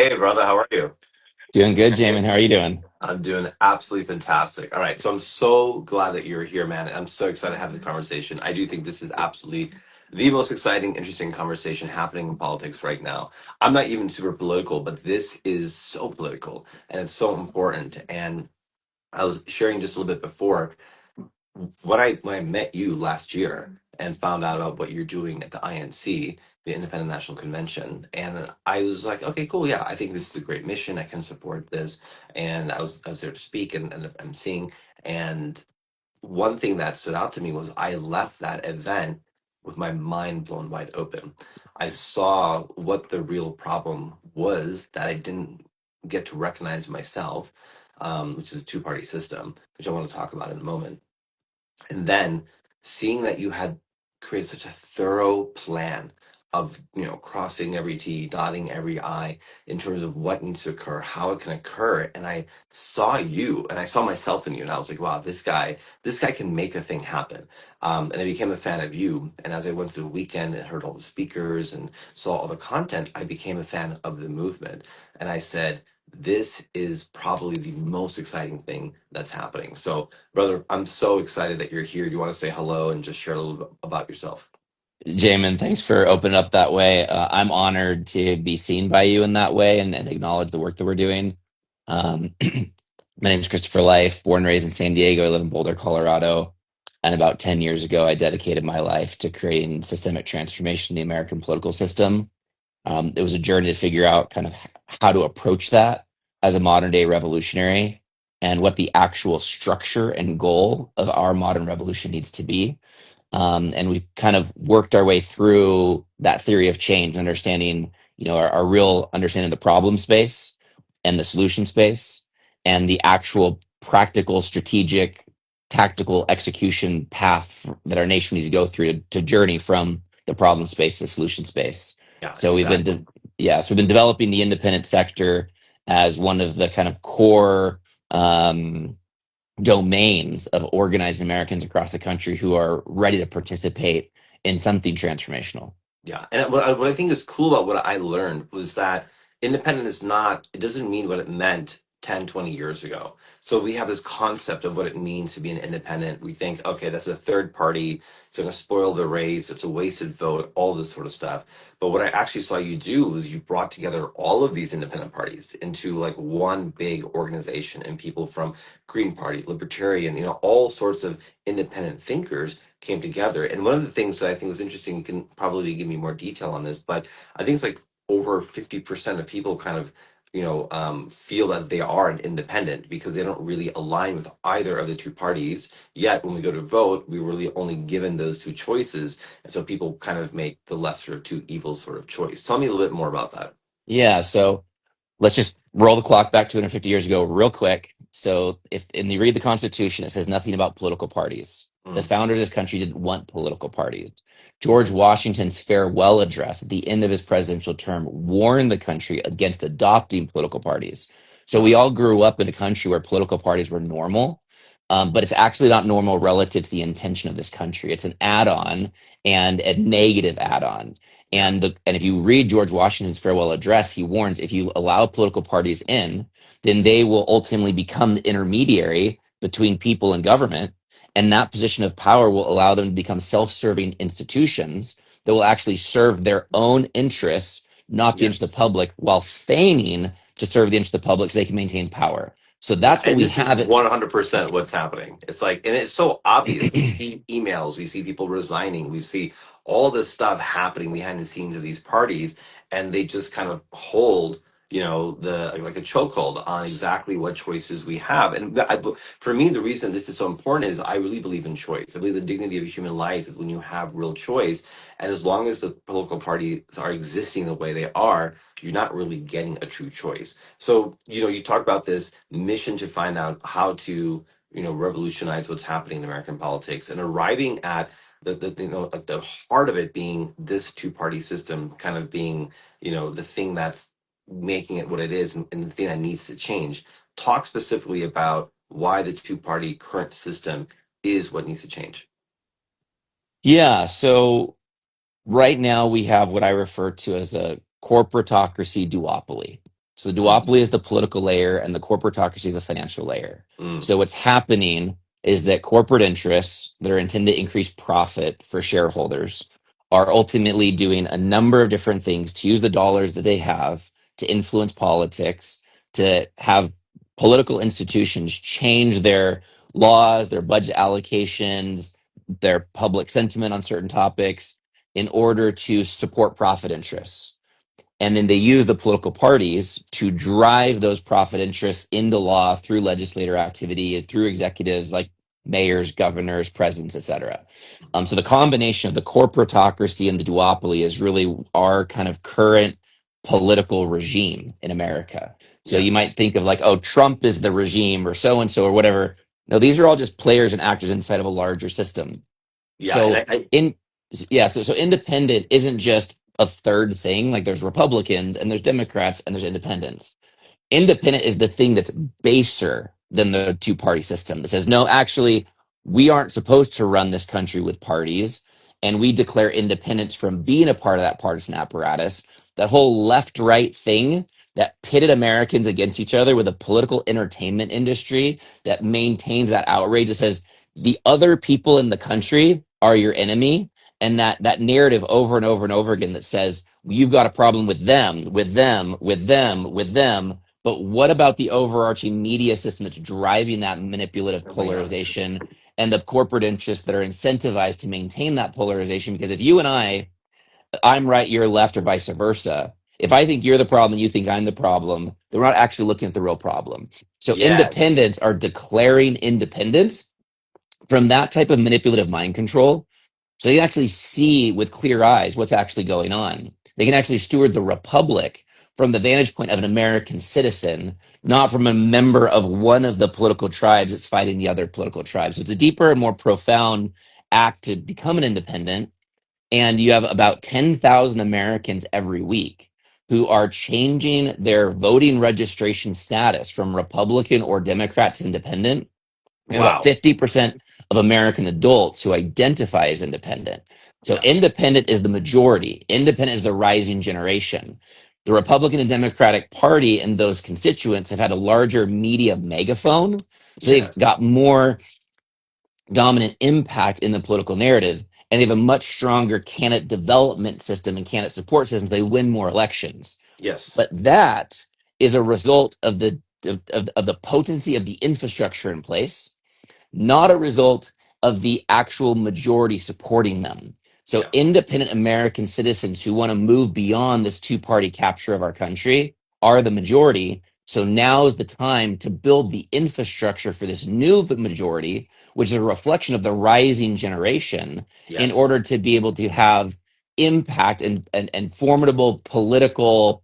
Hey, brother, how are you? Doing good, Jamin. How are you doing? I'm doing absolutely fantastic. All right, so I'm so glad that you're here, man. I'm so excited to have the conversation. I do think this is absolutely the most exciting, interesting conversation happening in politics right now. I'm not even super political, but this is so political and it's so important. And I was sharing just a little bit before when I met you last year and found out about what you're doing at the INC, the Independent National Convention, and I was like, okay, cool, yeah, I think this is a great mission. I can support this, and I was there to speak and I'm seeing, and one thing that stood out to me was I left that event with my mind blown wide open. I saw what the real problem was that I didn't get to recognize myself, which is a two-party system, which I want to talk about in a moment. And then seeing that you had created such a thorough plan of, crossing every T, dotting every I in terms of what needs to occur, how it can occur. And I saw you and I saw myself in you. And I was like, wow, this guy can make a thing happen. And I became a fan of you. And as I went through the weekend and heard all the speakers and saw all the content, I became a fan of the movement. And I said, this is probably the most exciting thing that's happening. So, brother, I'm so excited that you're here. Do you want to say hello and just share a little bit about yourself? Jamin, thanks for opening up that way. I'm honored to be seen by you in that way and acknowledge the work that we're doing. My name is Christopher Life, born and raised in San Diego. I live in Boulder, Colorado. And about 10 years ago, I dedicated my life to creating systemic transformation in the American political system. It was a journey to figure out kind of how to approach that as a modern day revolutionary and what the actual structure and goal of our modern revolution needs to be. And we kind of worked our way through that theory of change, understanding, our real understanding of the problem space and the solution space and the actual practical, strategic, tactical execution path that our nation needs to go through to journey from the problem space to the solution space. Yeah, So exactly. we've been developing the independent sector as one of the kind of core um, domains of organized Americans across the country who are ready to participate in something transformational. Yeah, and what I think is cool about what I learned was that independent is not, it doesn't mean what it meant 10, 20 years ago. So we have this concept of what it means to be an independent. We think, okay, that's a third party. It's going to spoil the race. It's a wasted vote, all this sort of stuff. But what I actually saw you do was you brought together all of these independent parties into like one big organization and people from Green Party, Libertarian, all sorts of independent thinkers came together. And one of the things that I think was interesting, you can probably give me more detail on this, but I think it's like over 50% of people kind of, feel that they are an independent because they don't really align with either of the two parties. Yet when we go to vote, we were really only given those two choices. And so people kind of make the lesser of two evils sort of choice. Tell me a little bit more about that. Yeah, so let's just roll the clock back 250 years ago real quick. So if and you read the Constitution, it says nothing about political parties. The Mm. founders of this country didn't want political parties. George Washington's farewell address at the end of his presidential term warned the country against adopting political parties. So we all grew up in a country where political parties were normal, but it's actually not normal relative to the intention of this country. It's an add-on and a negative add-on. Yeah. And if you read George Washington's farewell address, he warns if you allow political parties in, then they will ultimately become the intermediary between people and government. And that position of power will allow them to become self-serving institutions that will actually serve their own interests, not the interest of the Yes. public, while feigning to serve the interest of the public so they can maintain power. So Yeah, that's what and we this is have it. 100% what's happening. It's like, and it's so obvious. We see emails, we see people resigning, we see all this stuff happening behind the scenes of these parties, and they just kind of hold, the like a chokehold on exactly what choices we have. And for me, the reason this is so important is I really believe in choice. I believe the dignity of a human life is when you have real choice. And as long as the political parties are existing the way they are, you're not really getting a true choice. So, you talk about this mission to find out how to, revolutionize what's happening in American politics and arriving at at the heart of it being this two-party system kind of being, the thing that's making it what it is and the thing that needs to change. Talk specifically about why the two-party current system is what needs to change. Yeah. So right now we have what I refer to as a corporatocracy duopoly. So the Mm, duopoly is the political layer and the corporatocracy is the financial layer. mm. So what's happening is that corporate interests that are intended to increase profit for shareholders are ultimately doing a number of different things to use the dollars that they have to influence politics, to have political institutions change their laws, their budget allocations, their public sentiment on certain topics in order to support profit interests. And then they use the political parties to drive those profit interests into law through legislator activity and through executives like mayors, governors, presidents, etc. So the combination of the corporatocracy and the duopoly is really our kind of current political regime in America. So Yeah, you might think of like, oh, Trump is the regime or so and so or whatever. No, these are all just players and actors inside of a larger system. yeah, and So in yeah, so independent isn't just a third thing. Like there's Republicans and there's Democrats and there's independents. Independent is the thing that's baser than the two party system that says, no, actually, we aren't supposed to run this country with parties. And we declare independence from being a part of that partisan apparatus. That whole left right thing that pitted Americans against each other with a political entertainment industry that maintains that outrage that says the other people in the country are your enemy. And that narrative over and over and over again that says, you've got a problem with them, with them, with them, with them, but what about the overarching media system that's driving that manipulative oh my gosh, polarization and the corporate interests that are incentivized to maintain that polarization? Because if you and I'm right, you're left, or vice versa. If I think you're the problem and you think I'm the problem, then we're not actually looking at the real problem. So yes, independents are declaring independence from that type of manipulative mind control so they can actually see with clear eyes what's actually going on. They can actually steward the republic from the vantage point of an American citizen, not from a member of one of the political tribes that's fighting the other political tribes. So it's a deeper and more profound act to become an independent. And you have about 10,000 Americans every week who are changing their voting registration status from Republican or Democrat to independent, and about wow, 50% of American adults who identify as independent. So yeah, independent is the majority. Independent is the rising generation. The Republican and Democratic Party and those constituents have had a larger media megaphone. So they've yes, got more dominant impact in the political narrative. And they have a much stronger candidate development system and candidate support systems. They win more elections. yes, But that is a result of of the potency of the infrastructure in place, not a result of the actual majority supporting them. So, yeah, independent American citizens who want to move beyond this two party capture of our country are the majority. So, now is the time to build the infrastructure for this new majority, which is a reflection of the rising generation, in yes, order to be able to have impact and formidable political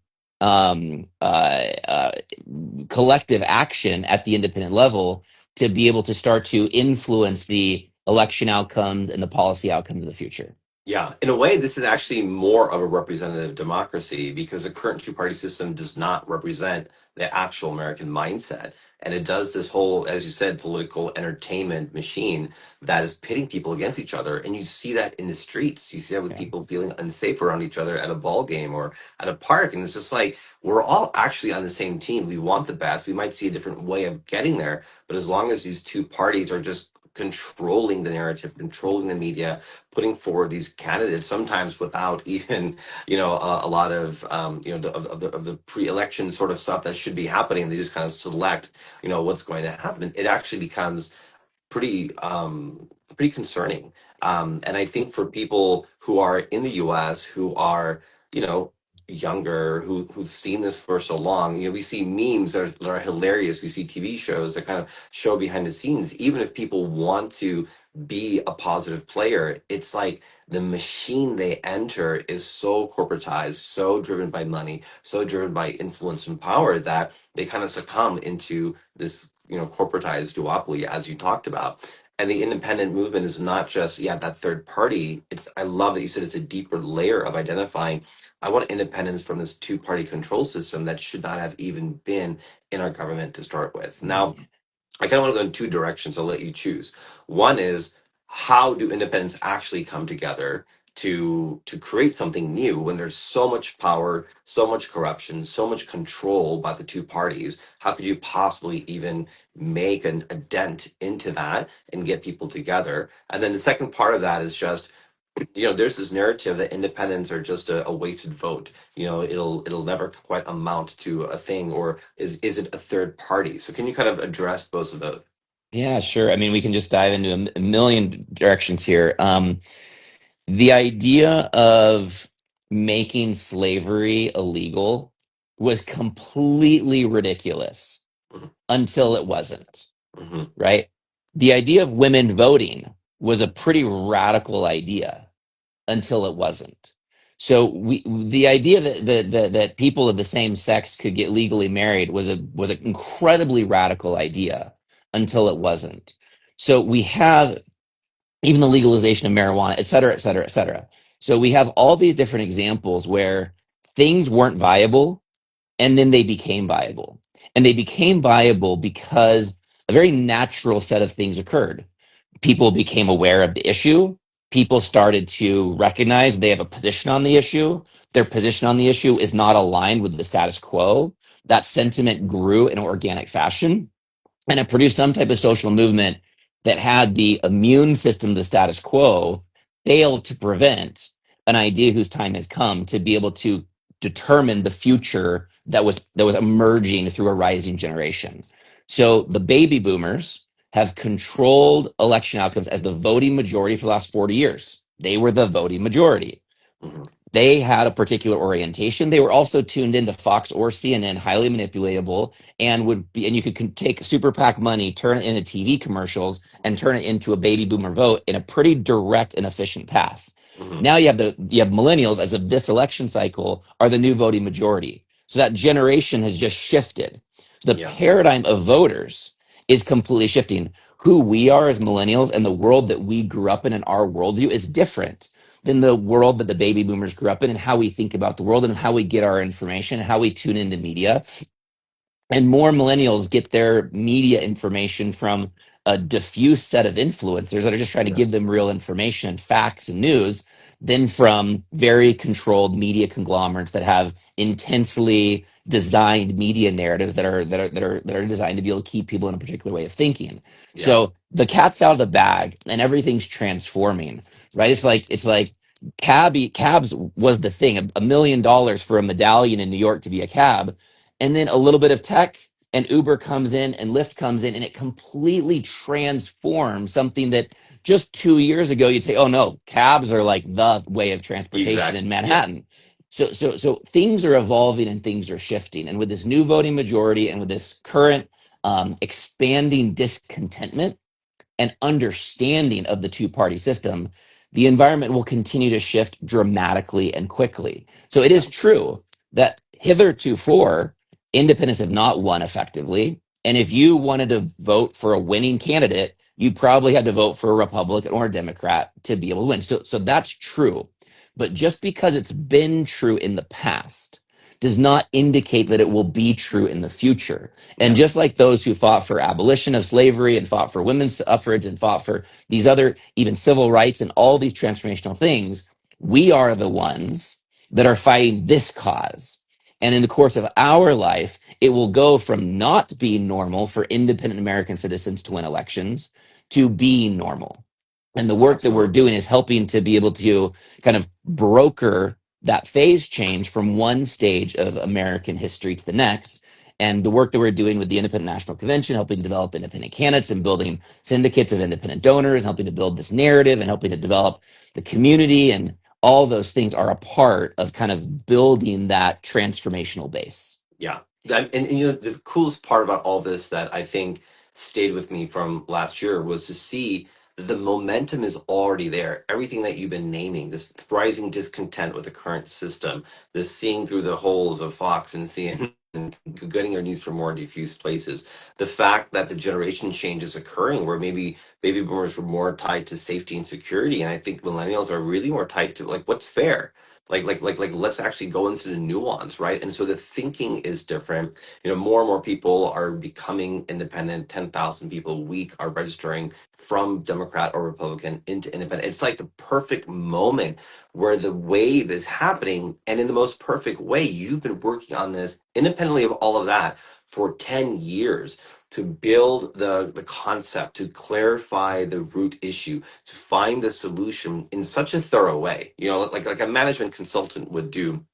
collective action at the independent level to be able to start to influence the election outcomes and the policy outcomes of the future. yeah. In a way, this is actually more of a representative democracy because the current two-party system does not represent the actual American mindset. And it does this whole, as you said, political entertainment machine that is pitting people against each other. And you see that in the streets. You see that with Yeah. people feeling unsafe around each other at a ball game or at a park. And it's just like, we're all actually on the same team. We want the best. We might see a different way of getting there. But as long as these two parties are just controlling the narrative, controlling the media, putting forward these candidates sometimes without even a lot of the pre-election sort of stuff that should be happening. They just kind of select what's going to happen. It actually becomes pretty concerning. And I think for people who are in the US who are, you know, younger, who've seen this for so long, we see memes that are hilarious. We see TV shows that kind of show behind the scenes. Even if people want to be a positive player, it's like the machine they enter is so corporatized, so driven by money, so driven by influence and power that they kind of succumb into this corporatized duopoly as you talked about. And the independent movement is not just that third party. It's I love that you said it's a deeper layer of identifying I want independence from this two-party control system that should not have even been in our government to start with. Now I kind of want to go in two directions. I'll let you choose. One is, how do independents actually come together to create something new when there's so much power, so much corruption, so much control by the two parties? How could you possibly even make a dent into that and get people together? And then the second part of that is just, there's this narrative that independents are just a wasted vote. It'll never quite amount to a thing, or is it a third party? So can you kind of address both of those? Yeah, sure. I mean, we can just dive into a million directions here. The idea of making slavery illegal was completely ridiculous Mhm, until it wasn't, mhm, right? The idea of women voting was a pretty radical idea until it wasn't. So the idea that people of the same sex could get legally married was an incredibly radical idea until it wasn't. So we have even the legalization of marijuana, et cetera, et cetera, et cetera. So we have all these different examples where things weren't viable and then they became viable. And they became viable because a very natural set of things occurred. People became aware of the issue. People started to recognize they have a position on the issue. Their position on the issue is not aligned with the status quo. That sentiment grew in an organic fashion, and it produced some type of social movement that had the immune system, the status quo, fail to prevent an idea whose time has come to be able to determine the future that was emerging through a rising generation. So the baby boomers have controlled election outcomes as the voting majority for the last 40 years. They were the voting majority. mhm. They had a particular orientation. They were also tuned into Fox or CNN, highly manipulatable, and you could take super PAC money, turn it into TV commercials, and turn it into a baby boomer vote in a pretty direct and efficient path. Hmm. Now you have millennials as of this election cycle are the new voting majority. So that generation has just shifted. So the Yeah. paradigm of voters is completely shifting. Who we are as millennials and the world that we grew up in and our worldview is different than the world that the baby boomers grew up in, and how we think about the world and how we get our information, how we tune into media. And more millennials get their media information from a diffuse set of influencers that are just trying to Yeah. give them real information and facts and news than from very controlled media conglomerates that have intensely designed media narratives that are designed to be able to keep people in a particular way of thinking. Yeah. So the cat's out of the bag and everything's transforming, right? It's like cabs was the thing. $1 million for a medallion in New York to be a cab, and then a little bit of tech, and Uber comes in and Lyft comes in, and it completely transforms something that just 2 years ago you'd say, oh no, cabs are like the way of transportation in Exactly. Yeah. Manhattan. So things are evolving and things are shifting, and with this new voting majority and with this current expanding discontentment and understanding of the two-party system, the environment will continue to shift dramatically and quickly. So it Yeah. is true that hitherto independents have not won effectively. And if you wanted to vote for a winning candidate, you probably had to vote for a Republican or a Democrat to be able to win. So that's true. But just because it's been true in the past does not indicate that it will be true in the future. And Yeah. just like those who fought for abolition of slavery and fought for women's suffrage and fought for these other even civil rights and all these transformational things, we are the ones that are fighting this cause. And in the course of our life, it will go from not being normal for independent American citizens to win elections to being normal. And the work that we're Absolutely. doing is helping to be able to kind of broker that phase change from one stage of American history to the next. And the work that we're doing with the Independent National Convention, helping develop independent candidates and building syndicates of independent donors, and helping to build this narrative and helping to develop the community, and all those things are a part of kind of building that transformational base. Yeah. And the coolest part about all this that I think stayed with me from last year was to see that the momentum is already there. Everything that you've been naming, this rising discontent with the current system, this seeing through the holes of Fox and CNN, and getting your news from more diffuse places. The fact that the generation change is occurring, where maybe baby boomers were more tied to safety and security, and I think millennials are really more tied to like what's fair. Let's actually go into the nuance, right? And so the thinking is different. More and more people are becoming independent. 10,000 people a week are registering from Democrat or Republican into independent. It's like the perfect moment where the wave is happening, and in the most perfect way. You've been working on this independently of all of that for 10 years to build the concept, to clarify the root issue, to find the solution in such a thorough way, like a management consultant would do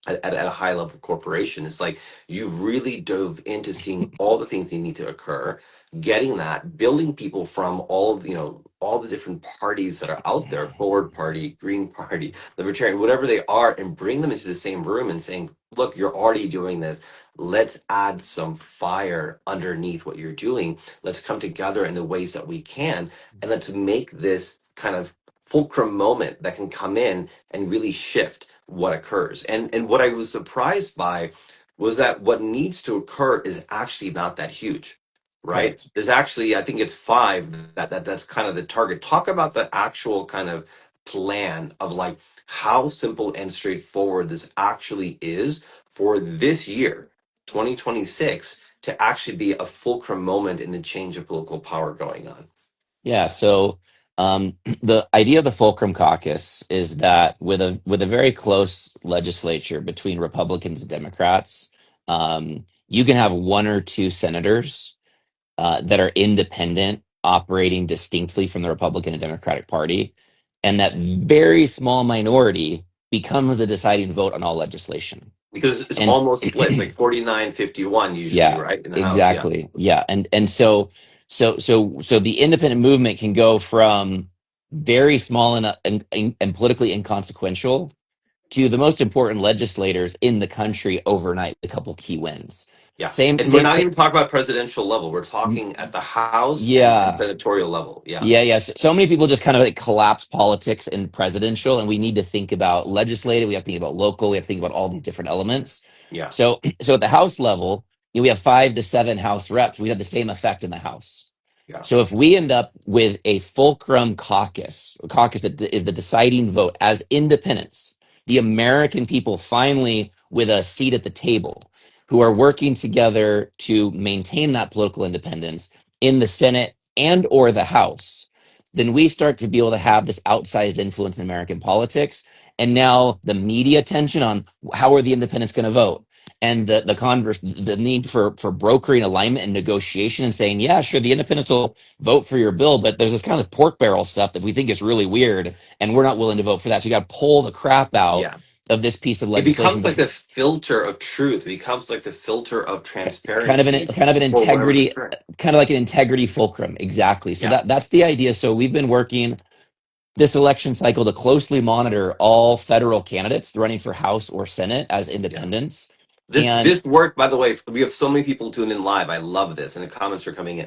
at a high level corporation. It's like you've really dove into seeing all the things that need to occur, getting that, building people from all the different parties that are out there, Forward Party, Green Party, Libertarian, whatever they are, and bring them into the same room and saying, look, you're already doing this. Let's add some fire underneath what you're doing. Let's come together in the ways that we can, and let's make this kind of fulcrum moment that can come in and really shift what occurs. And what I was surprised by was that what needs to occur is actually not that huge, right? Correct. There's actually, I think it's five that's kind of the target. Talk about the actual kind of plan of like how simple and straightforward this actually is for this year, 2026, to actually be a fulcrum moment in the change of political power going on. Yeah. So the idea of the Fulcrum Caucus is that with a very close legislature between Republicans and Democrats, you can have one or two senators that are independent, operating distinctly from the Republican and Democratic Party, and that very small minority becomes the deciding vote on all legislation. Because it's And almost split. It's like 49-51 usually, yeah, right? In the House. Yeah. exactly. Yeah, and so the independent movement can go from very small and politically inconsequential to the most important legislators in the country overnight, a couple key wins. Yeah. Same, And we're same, not same. even talking about presidential level. We're talking at the House and Yeah, senatorial level. Yeah. yeah, yeah. So many people just kind of like collapse politics and presidential, and we need to think about legislative. We have to think about local. We have to think about all these different elements. Yeah. So at the House level, we have 5 to 7 House reps. We have the same effect in the House. Yeah. So if we end up with a fulcrum caucus, a caucus that is the deciding vote as independents, the American people finally with a seat at the table, who are working together to maintain that political independence in the Senate and or the House, then we start to be able to have this outsized influence in American politics. And now the media attention on how are the independents going to vote, and the converse, the need for brokering alignment and negotiation and saying, yeah, sure, the independents will vote for your bill, but there's this kind of pork barrel stuff that we think is really weird, and we're not willing to vote for that. So you got to pull the crap out Yeah. of this piece of It legislation, becomes like but the filter of truth. It becomes like the filter of kind of an transparency kind of an for whatever's integrity, occurring. kind of like an integrity fulcrum. Exactly. So Yeah. that's the idea. So we've been working this election cycle to closely monitor all federal candidates running for House or Senate as Yeah. independents. This And this work, by the way, we have so many people tuning in live. I love this, and the comments are coming in.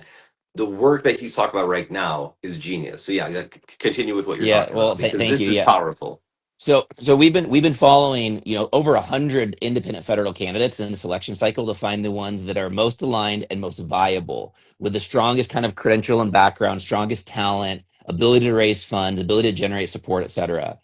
The work that he's talking about right now is genius. So yeah, continue with what you're yeah, talking well, about because thank this you. is Yeah. powerful. So we've been following, over 100 independent federal candidates in this election cycle to find the ones that are most aligned and most viable with the strongest kind of credential and background, strongest talent, ability to raise funds, ability to generate support, et cetera.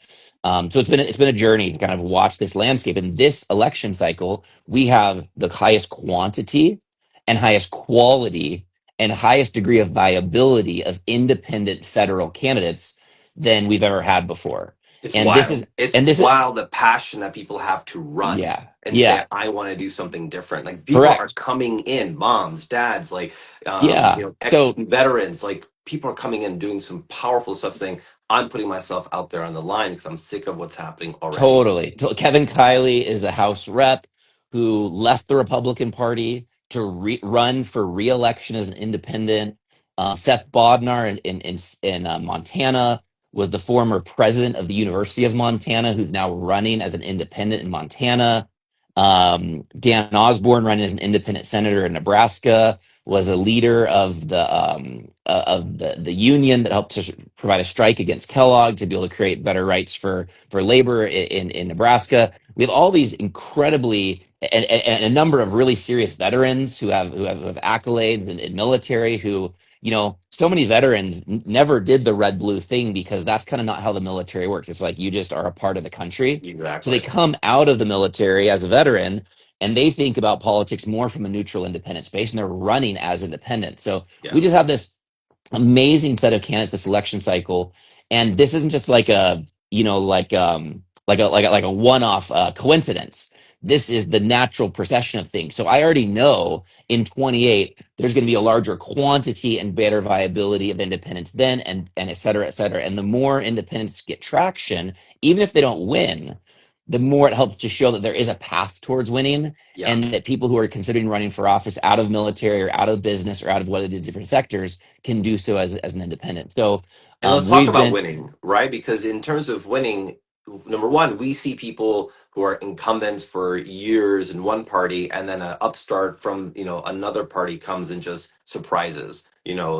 So it's been a journey to kind of watch this landscape. In this election cycle, we have the highest quantity and highest quality and highest degree of viability of independent federal candidates than we've ever had before. It's And this wild. is It's and this is wild the passion that people have to run yeah, and say, yeah, I want to do something different. Like people are correct. coming in, moms, dads, like Yeah. So ex-veterans, like people are coming in doing some powerful stuff saying, I'm putting myself out there on the line because I'm sick of what's happening already. totally. Kevin Kiley is a House rep who left the Republican Party to run for re-election as an independent. Seth Bodnar in Montana was the former president of the University of Montana, who's now running as an independent in Montana. Dan Osborne, running as an independent senator in Nebraska, was a leader of the union that helped to provide a strike against Kellogg to be able to create better rights for labor in Nebraska. We have all these incredibly and a number of really serious veterans who have accolades in military who so many veterans never did the red blue thing because that's kind of not how the military works. It's like you just are a part of the country. So they Exactly. come out of the military as a veteran and they think about politics more from a neutral, independent space, and they're running as independent. So we Yeah. just have this amazing set of candidates this election cycle, and this isn't just like a like a one-off coincidence. This is the natural procession of things. So I already know in 28 there's going to be a larger quantity and better viability of independents then, and et cetera, et cetera. And the more independents get traction, even if they don't win, the more it helps to show that there is a path towards winning, Yeah. and that people who are considering running for office out of military or out of business or out of whether the different sectors can do so as an independent. So And let's talk we've about been winning, right? Because in terms of winning, number one, we see people who are incumbents for years in one party, and then an upstart from, another party comes and just surprises,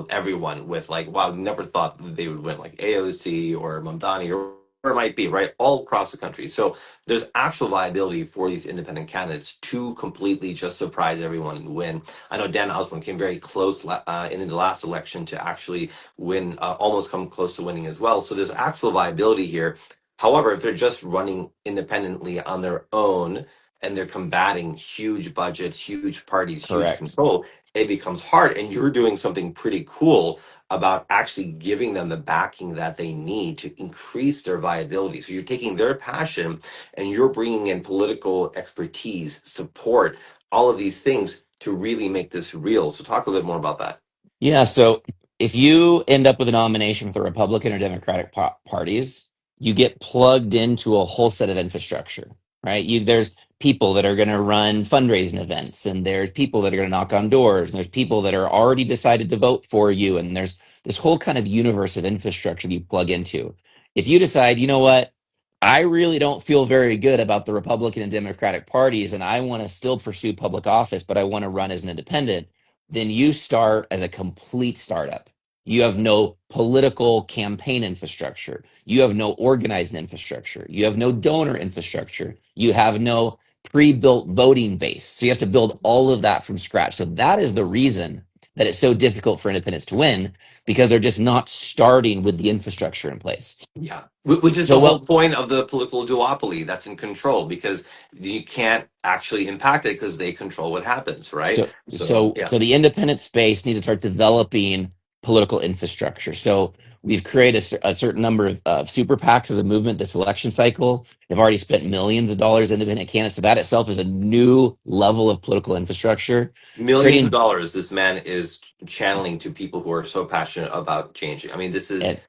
everyone with like, wow, never thought that they would win, like AOC or Mamdani or whatever it might be, right? All across the country. So there's actual viability for these independent candidates to completely just surprise everyone and win. I know Dan Osborne came very close in the last election to actually win, almost come close to winning as well. So there's actual viability here. However, if they're just running independently on their own and they're combating huge budgets, huge parties, huge correct. control, it becomes hard. And you're doing something pretty cool about actually giving them the backing that they need to increase their viability. So you're taking their passion and you're bringing in political expertise, support, all of these things to really make this real. So talk a little bit more about that. Yeah, so if you end up with a nomination with the Republican or Democratic parties, you get plugged into a whole set of infrastructure, right? There's people that are going to run fundraising events, and there's people that are going to knock on doors, and there's people that are already decided to vote for you, and there's this whole kind of universe of infrastructure that you plug into. If you decide, you know what, I really don't feel very good about the Republican and Democratic parties, and I want to still pursue public office, but I want to run as an independent, then you start as a complete startup. You have no political campaign infrastructure. You have no organizing infrastructure. You have no donor infrastructure. You have no pre-built voting base. So you have to build all of that from scratch. So that is the reason that it's so difficult for independents to win, because they're just not starting with the infrastructure in place. Yeah, which is So the whole what point of the political duopoly that's in control because you can't actually impact it because they control what happens, right? So, So, so, yeah, so the independent space needs to start developing political infrastructure. So we've created a certain number of super PACs as a movement this election cycle. They've already spent millions of dollars independent candidates. So that itself is a new level of political infrastructure. millions of Creating dollars this man is channeling to people who are so passionate about changing. I mean, this is, and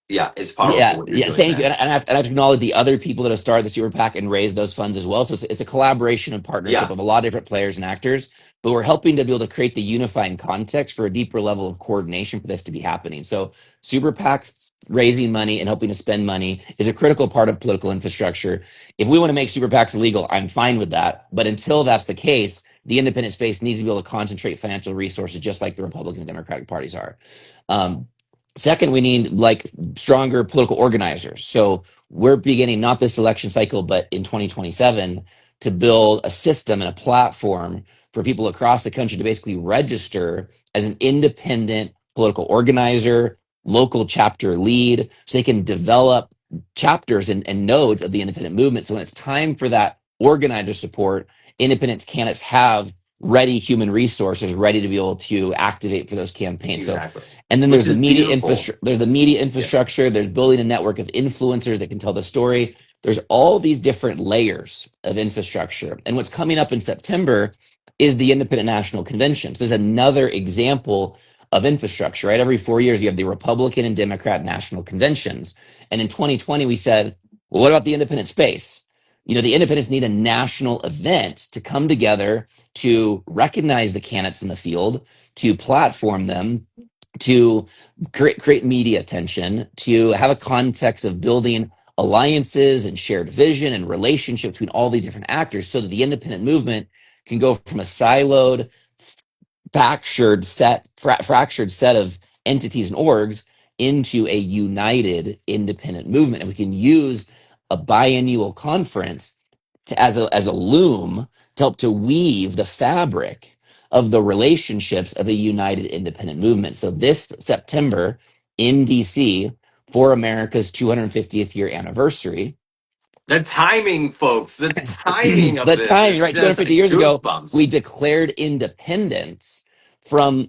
yeah, it's powerful Yeah, what you're yeah, doing, thank you. man. And I have to acknowledge the other people that have started the Super PAC and raised those funds as well. So it's a collaboration and partnership Yeah, of a lot of different players and actors, but we're helping to be able to create the unifying context for a deeper level of coordination for this to be happening. So Super PAC raising money and helping to spend money is a critical part of political infrastructure. If we want to make Super PACs illegal, I'm fine with that. But until that's the case, the independent space needs to be able to concentrate financial resources just like the Republican and Democratic parties are. Um, Second, we need like stronger political organizers. So we're beginning not this election cycle, but in 2027 to build a system and a platform for people across the country to basically register as an independent political organizer, local chapter lead, so they can develop chapters and nodes of the independent movement. So when it's time for that organizer support, independent candidates have ready human resources ready to be able to activate for those campaigns. So exactly. and then Which there's the is media beautiful. infrastructure. There's the media Yeah. infrastructure. There's building a network of influencers that can tell the story. There's all these different layers of infrastructure. And what's coming up in September is the Independent National Convention. So there's another example of infrastructure, right? Every 4 years, you have the Republican and Democrat national conventions. And in 2020, we said, well, what about the independent space? The independents need a national event to come together to recognize the candidates in the field, to platform them, to create media attention, to have a context of building alliances and shared vision and relationship between all the different actors so that the independent movement can go from a siloed, fractured set of entities and orgs into a united independent movement. And we can use a biennial conference as a loom to help to weave the fabric of the relationships of a united independent movement. So this September in DC for America's 250th year anniversary, The timing, folks, the timing of the this timing, is right? just 250 like years ago, goosebumps. we declared independence from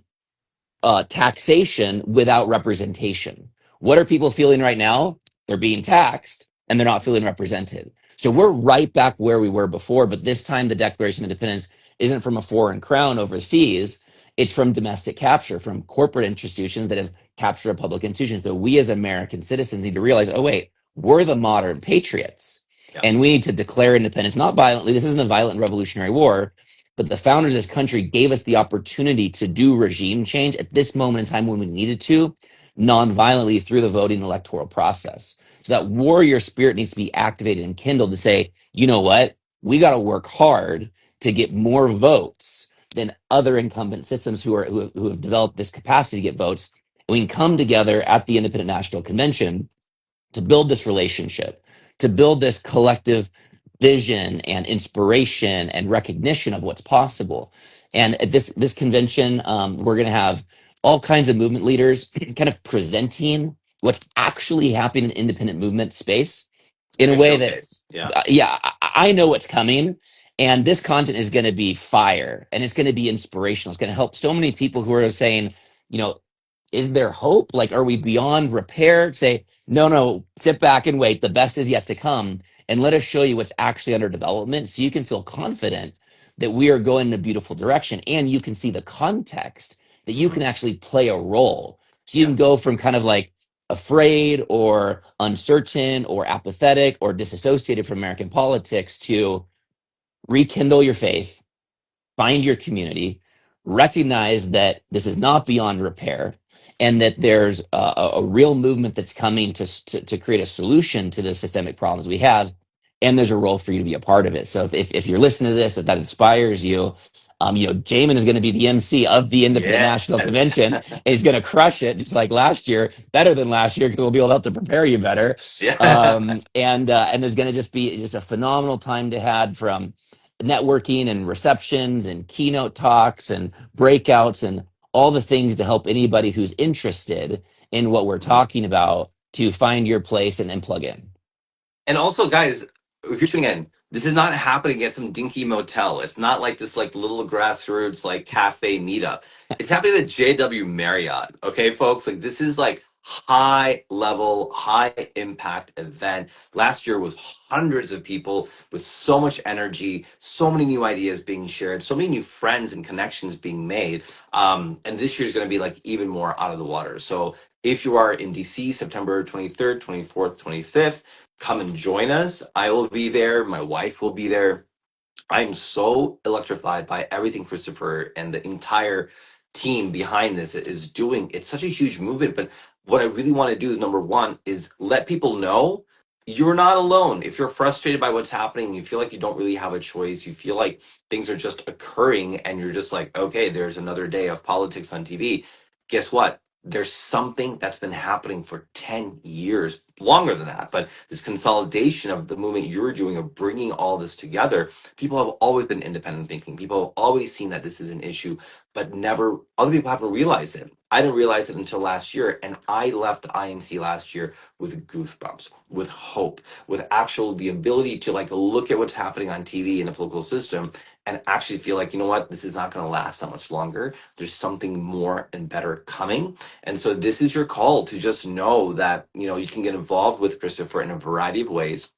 taxation without representation. What are people feeling right now? They're being taxed and they're not feeling represented. So we're right back where we were before, but this time the Declaration of Independence isn't from a foreign crown overseas. It's from domestic capture, from corporate institutions that have captured public institutions. So we as American citizens need to realize, oh, wait, we're the modern patriots. Yeah. And we need to declare independence, not violently. This isn't a violent revolutionary war, but the founders of this country gave us the opportunity to do regime change at this moment in time when we needed to, non-violently through the voting electoral process. So that warrior spirit needs to be activated and kindled to say, you know what? We got to work hard to get more votes than other incumbent systems who have developed this capacity to get votes. And we can come together at the Independent National Convention to build this relationship, to build this collective vision and inspiration and recognition of what's possible. And at this convention, we're going to have all kinds of movement leaders kind of presenting what's actually happening in the independent movement space It's in a gonna way that, showcase. Yeah. yeah, I know what's coming. And this content is going to be fire and it's going to be inspirational. It's going to help so many people who are saying, you know, is there hope? Like, are we beyond repair? Say, no, no, sit back and wait. The best is yet to come. And let us show you what's actually under development so you can feel confident that we are going in a beautiful direction. And you can see the context that you can Mhm. actually play a role. So you Yeah. can go from kind of like afraid or uncertain or apathetic or disassociated from American politics to rekindle your faith, find your community, recognize that this is not beyond repair, and that there's a real movement that's coming to create a solution to the systemic problems we have. And there's a role for you to be a part of it. So if you're listening to this, if that inspires you, Jaymin is going to be the MC of the Independent Yeah. National Convention. And he's going to crush it just like last year, better than last year because we'll be able to prepare you better. Yeah. And there's going to just be just a phenomenal time to have from networking and receptions and keynote talks and breakouts and all the things to help anybody who's interested in what we're talking about to find your place and plug in. And also, guys, if you're tuning in, this is not happening at some dinky motel. It's not like this like little grassroots like cafe meetup. It's happening at JW Marriott. Okay, folks? Like this is like high level, high impact event. Last year was hundreds of people with so much energy, so many new ideas being shared, so many new friends and connections being made. And this year's going to be like even more out of the water. So if you are in DC, September 23rd, 24th, 25th, come and join us. I will be there. My wife will be there. I'm so electrified by everything Christopher and the entire team behind this is doing. It's such a huge movement. But what I really want to do is number one is let people know you're not alone. If you're frustrated by what's happening, you feel like you don't really have a choice, you feel like things are just occurring and you're just like, okay, there's another day of politics on TV. Guess what? There's something that's been happening for 10 years, longer than that. But this consolidation of the movement you're doing of bringing all this together, people have always been independent thinking. People have always seen that this is an issue, but never, other people haven't realized it. I didn't realize it until last year. And I left INC last year with goosebumps, with hope, with actual the ability to like look at what's happening on TV in the political system and actually feel like, you know what, this is not going to last that much longer. There's something more and better coming. And so this is your call to just know that, you can get involved with Christopher in a variety of ways,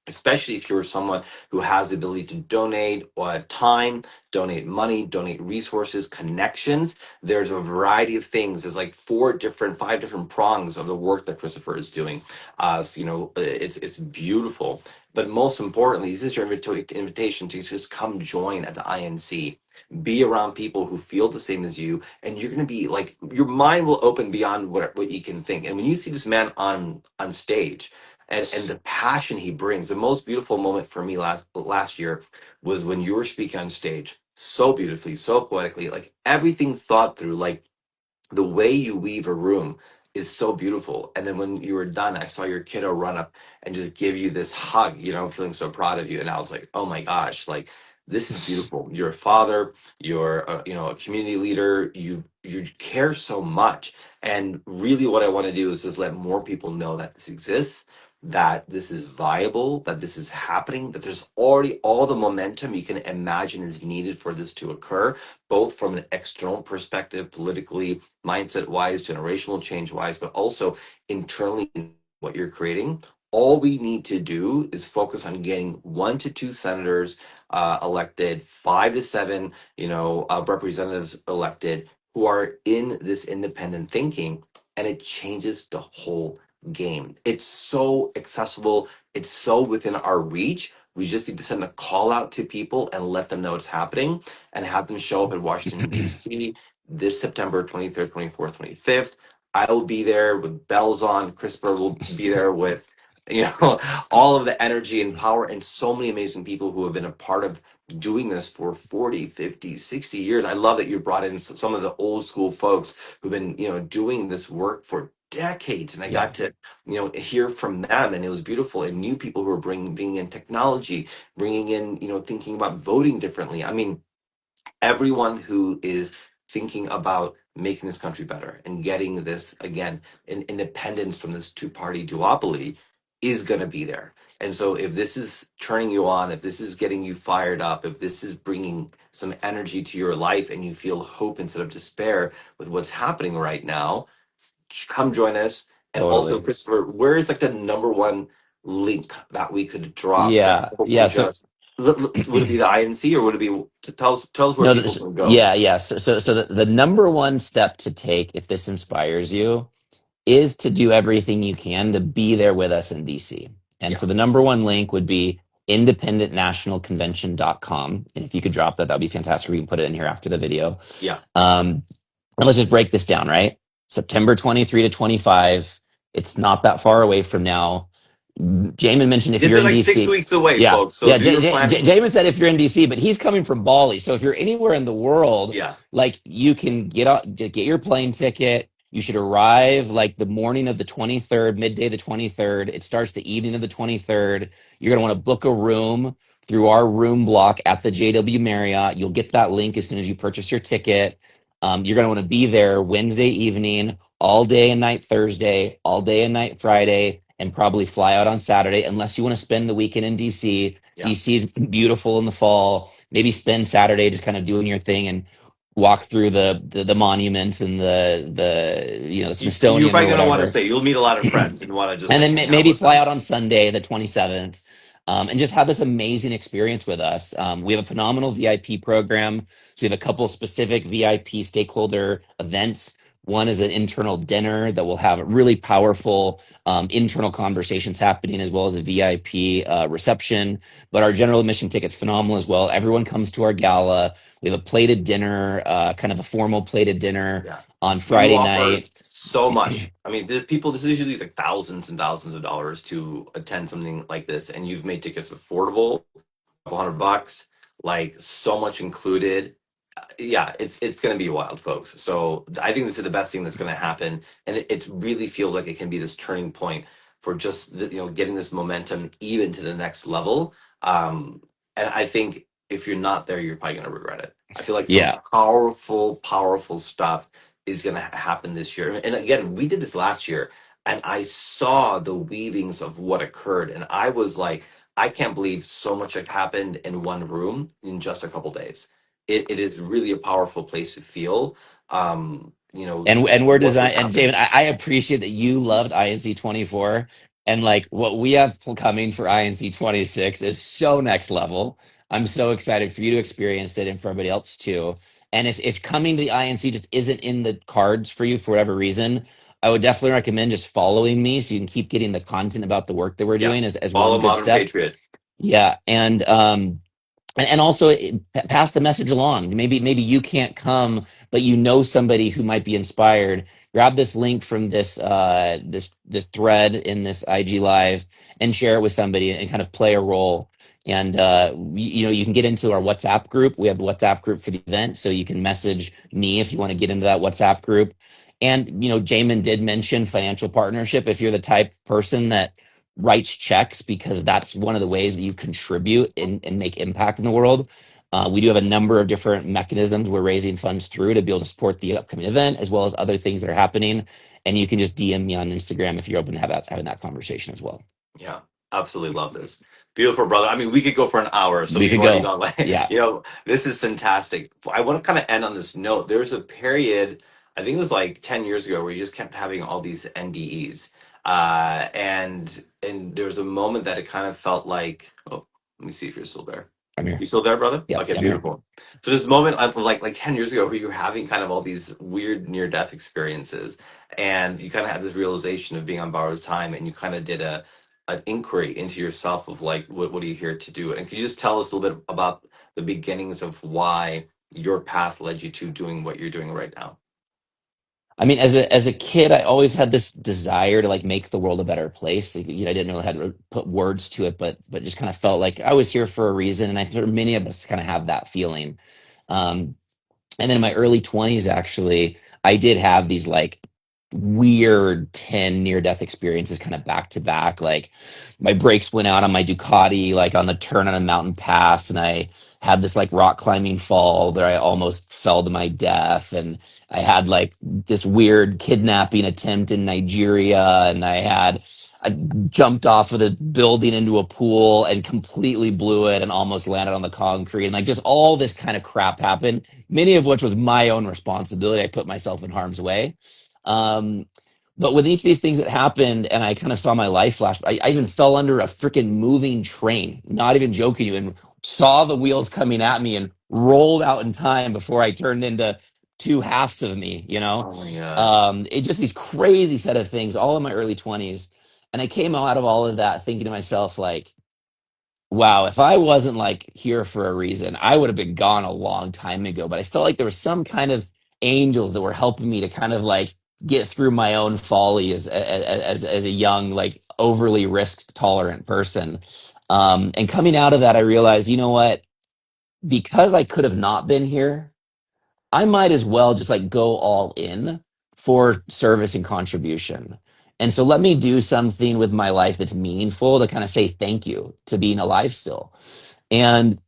especially if you're someone who has the ability to donate time, donate money, donate resources, connections. There's a variety of things. There's like five different prongs of the work that Christopher is doing. It's beautiful. But most importantly, this is your invitation to just come join at the INC. Be around people who feel the same as you, and you're going to be like, your mind will open beyond what you can think. And when you see this man on stage, and the passion he brings. The most beautiful moment for me last year was when you were speaking on stage so beautifully, so poetically, like everything thought through, like the way you weave a room is so beautiful. And then when you were done, I saw your kiddo run up and just give you this hug, feeling so proud of you. And I was like, oh my gosh, like this is beautiful. You're a father, you're a community leader, you care so much. And really what I want to do is just let more people know that this exists, that this is viable, that this is happening, that there's already all the momentum you can imagine is needed for this to occur, both from an external perspective, politically, mindset wise, generational change wise, but also internally in what you're creating. All we need to do is focus on getting 1 to 2 senators elected, 5 to 7, representatives elected who are in this independent thinking, and it changes the whole game. It's so accessible. It's so within our reach. We just need to send a call out to people and let them know it's happening, and have them show up in Washington D.C. this September 23rd, 24th, 25th. I will be there with bells on. Christopher will be there with all of the energy and power, and so many amazing people who have been a part of doing this for 40, 50, 60 years. I love that you brought in some of the old school folks who've been doing this work for decades, and I Yeah. got to hear from them, and it was beautiful. And new people who are bringing in technology, bringing in thinking about voting differently. I mean, everyone who is thinking about making this country better and getting this again independence from this two-party duopoly is going to be there. And so if this is turning you on, if this is getting you fired up, if this is bringing some energy to your life and you feel hope instead of despair with what's happening right now, come join us. And also, Totally. Christopher, where is like the number one link that we could drop that Yeah. people Yeah. can So just would it be the INC, or would it be to tell us where no, people can go? yeah, yeah. So the number one step to take if this inspires you is to do everything you can to be there with us in DC. And Yeah, so the number one link would be independentnationalconvention.com. And if you could drop that, that'd be fantastic. We can put it in here after the video. yeah. And let's just break this down, right? September 23 to 25. It's not that far away from now. Jamin mentioned if This you're is in like six DC. weeks away, Yeah. folks. So Yeah. do your planning. Jamin said if you're in DC, but he's coming from Bali. So if you're anywhere in the world, Yeah, like you can get your plane ticket. You should arrive like the morning of the 23rd, midday the 23rd. It starts the evening of the 23rd. You're going to want to book a room through our room block at the JW Marriott. You'll get that link as soon as you purchase your ticket. You're going to want to be there Wednesday evening, all day and night Thursday, all day and night Friday, and probably fly out on Saturday unless you want to spend the weekend in DC. yeah. DC is beautiful in the fall. Maybe spend Saturday just kind of doing your thing and walk through the monuments and the You're Smithsonian probably or gonna want to whatever. stay. You'll meet a lot of friends and want to just And like then hang out maybe with fly them. out on Sunday, the 27th, and just have this amazing experience with us. We have a phenomenal VIP program. So we have a couple specific VIP stakeholder events. One is an internal dinner that will have really powerful internal conversations happening, as well as a VIP reception. But our general admission ticket's phenomenal as well. Everyone comes to our gala. We have a plated dinner, kind of a formal plated dinner Yeah. on You Friday offer night. so much. I mean, this is usually like thousands and thousands of dollars to attend something like this, and you've made tickets affordable, a couple $100, like so much included. Yeah, it's going to be wild, folks. So I think this is the best thing that's going to happen, and it really feels like it can be this turning point for just getting this momentum even to the next level. And I think if you're not there, you're probably going to regret it. I feel like some Yeah. powerful, powerful stuff is going to happen this year. And again, we did this last year, and I saw the weavings of what occurred, and I was like, I can't believe so much had happened in one room in just a couple days. It is really a powerful place to feel. And we're What design was and happening. David, I appreciate that you loved INC 24 and like what we have coming for INC 26 is so next level. I'm so excited for you to experience it and for everybody else too. And if coming to the INC just isn't in the cards for you for whatever reason, I would definitely recommend just following me so you can keep getting the content about the work that we're Yeah, doing as one follow good Modern step. Patriot. Yeah, and also pass the message along. Maybe you can't come, but you know somebody who might be inspired. Grab this link from this thread in this IG live and share it with somebody and kind of play a role. And you can get into our WhatsApp group. We have a WhatsApp group for the event, so you can message me if you want to get into that WhatsApp group. And Jamin did mention financial partnership. If you're the type of person that writes checks because that's one of the ways that you contribute and make impact in the world. We do have a number of different mechanisms we're raising funds through to be able to support the upcoming event, as well as other things that are happening. And you can just DM me on Instagram if you're open to having that conversation as well. Yeah, absolutely love this. Beautiful, brother. I mean, we could go for an hour, so We we've could already go. gone like, Yeah. this is fantastic. I want to kind of end on this note. There was a period, I think it was like 10 years ago, where you just kept having all these NDEs. And there was a moment that it kind of felt like, oh, let me see if you're still there. I'm here. You still there, brother? Yeah, Okay, I'm here. beautiful. So this moment of like 10 years ago where you were having kind of all these weird near-death experiences, and you kind of had this realization of being on borrowed time, and you kind of did an inquiry into yourself of like what are you here to do, and can you just tell us a little bit about the beginnings of why your path led you to doing what you're doing right now? I mean, as a kid, I always had this desire to like make the world a better place. Like, I didn't know how to put words to it, but just kind of felt like I was here for a reason, and I think many of us kind of have that feeling. Um, and then in my early 20s, actually, I did have these like weird 10 near death experiences kind of back to back. Like my brakes went out on my Ducati, like on the turn on a mountain pass, and I had this like rock climbing fall that I almost fell to my death. And I had like this weird kidnapping attempt in Nigeria, and I jumped off of the building into a pool and completely blew it and almost landed on the concrete. And like just all this kind of crap happened, many of which was my own responsibility. I put myself in harm's way. Um, but with each of these things that happened, and I kind of saw my life flash, I even fell under a freaking moving train, not even joking you, and saw the wheels coming at me and rolled out in time before I turned into two halves of me, you know? Oh my God. It just these crazy set of things, all in my early 20s. And I came out of all of that thinking to myself, like, wow, if I wasn't like here for a reason, I would have been gone a long time ago. But I felt like there was some kind of angels that were helping me to kind of like get through my own folly as a young, like overly risk tolerant person. And coming out of that, I realized, you know what? Because I could have not been here, I might as well just like go all in for service and contribution. And so let me do something with my life that's meaningful to kind of say thank you to being alive still. And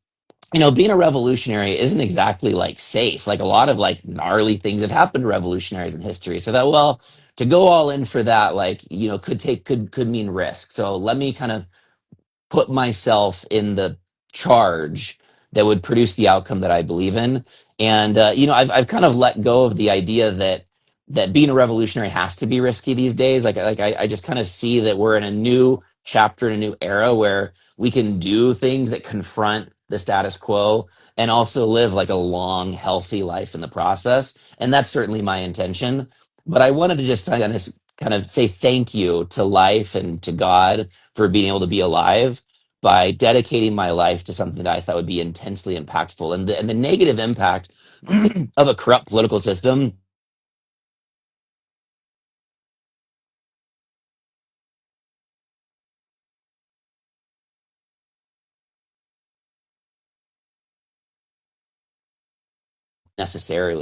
being a revolutionary isn't exactly like safe. Like a lot of like gnarly things have happened to revolutionaries in history. So that, well, to go all in for that, like, could mean risk. So let me kind of put myself in the charge that would produce the outcome that I believe in. And I've kind of let go of the idea that being a revolutionary has to be risky these days. I just kind of see that we're in a new chapter in a new era where we can do things that confront the status quo and also live like a long, healthy life in the process. And that's certainly my intention. But I wanted to just kind of say thank you to life and to God for being able to be alive by dedicating my life to something that I thought would be intensely impactful. And the negative impact of a corrupt political system necessarily